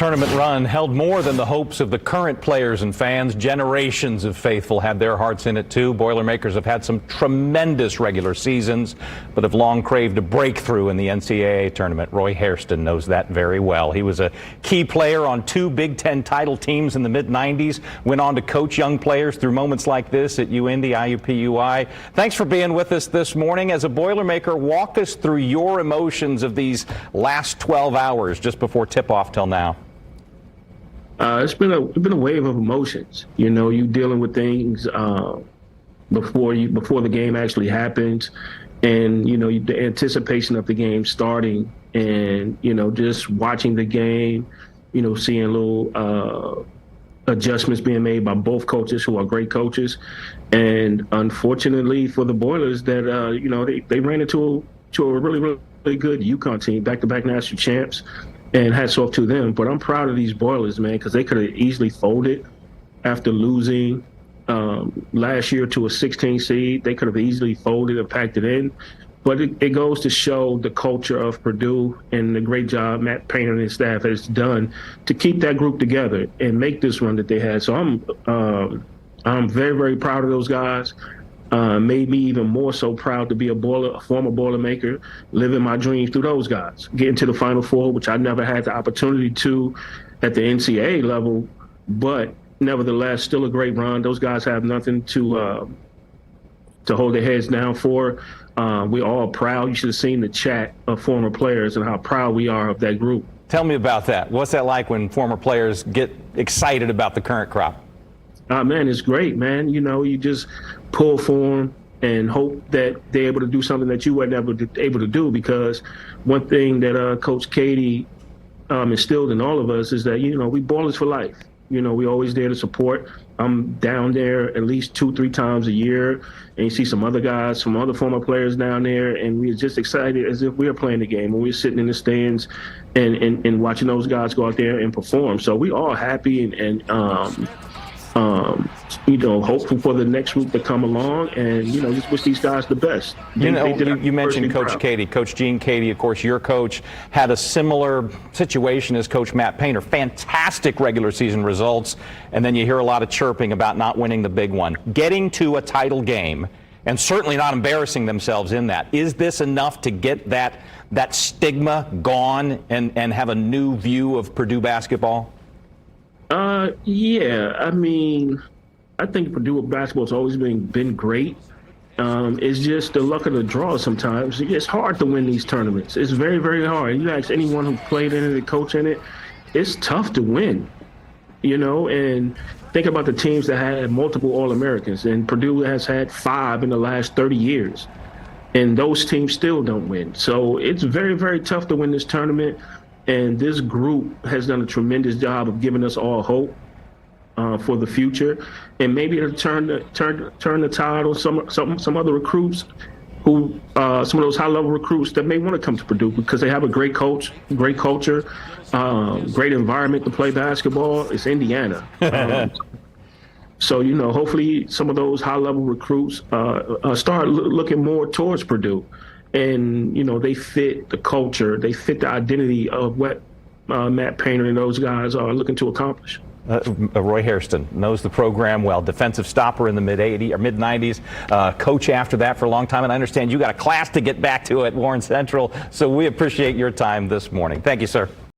tournament run held more than the hopes of the current players and fans. Generations of faithful had their hearts in it too. Boilermakers have had some tremendous regular seasons, but have long craved a breakthrough in the NCAA tournament. Roy Hairston knows that very well. He was a key player on 2 Big Ten title teams in the mid-90s, went on to coach young players through moments like this at UIndy, IUPUI. Thanks for being with us this morning. As a Boilermaker, walk us through your emotions of these last 12 hours just before tip-off till now. It's been a wave of emotions. You know, you dealing with things before the game actually happens, and you know the anticipation of the game starting, and you know just watching the game, you know seeing little adjustments being made by both coaches who are great coaches, and unfortunately for the Boilers that you know they ran into a really good UConn team, back-to-back national champs. And hats off to them. But I'm proud of these Boilers, man, because they could have easily folded after losing last year to a 16 seed. They could have easily folded and packed it in. But it goes to show the culture of Purdue and the great job Matt Painter and his staff has done to keep that group together and make this run that they had. So I'm very, very proud of those guys. Made me even more so proud to be a former Boilermaker, living my dreams through those guys, getting to the Final Four, which I never had the opportunity to at the NCAA level, but nevertheless, still a great run. Those guys have nothing to hold their heads down for. We're all proud. You should have seen the chat of former players and how proud we are of that group. Tell me about that. What's that like when former players get excited about the current crop? Man, it's great, man. You know, you just pull for them and hope that they're able to do something that you were never able to do, because one thing that Coach Katie instilled in all of us is that, you know, we Boilers for life. You know, we always there to support. I'm down there at least 2-3 times a year, and you see some other guys, some other former players down there, and we're just excited as if we are playing the game, when we're sitting in the stands and watching those guys go out there and perform. So we all happy and you know, hopeful for the next group to come along, and you know, just wish these guys the best. You mentioned Coach Katie, Coach Gene Katie, of course, your coach had a similar situation as Coach Matt Painter. Fantastic regular season results, and then you hear a lot of chirping about not winning the big one. Getting to a title game, and certainly not embarrassing themselves in that. Is this enough to get that stigma gone and have a new view of Purdue basketball? Yeah, I mean, I think Purdue basketball has always been great. It's just the luck of the draw sometimes. It's hard to win these tournaments. It's very, very hard. You ask anyone who played in it and coached in it, it's tough to win, you know, and think about the teams that had multiple All-Americans, and Purdue has had 5 in the last 30 years, and those teams still don't win. So it's very, very tough to win this tournament. And this group has done a tremendous job of giving us all hope for the future, and maybe it'll turn the tide on some other recruits who some of those high-level recruits that may want to come to Purdue because they have a great coach, great culture, great environment to play basketball. It's Indiana. So, you know, hopefully some of those high-level recruits start looking more towards Purdue. And, you know, they fit the culture, they fit the identity of what Matt Painter and those guys are looking to accomplish. Roy Hairston knows the program well. Defensive stopper in the mid-80s or mid-90s, coach after that for a long time. And I understand you got a class to get back to at Warren Central. So we appreciate your time this morning. Thank you, sir.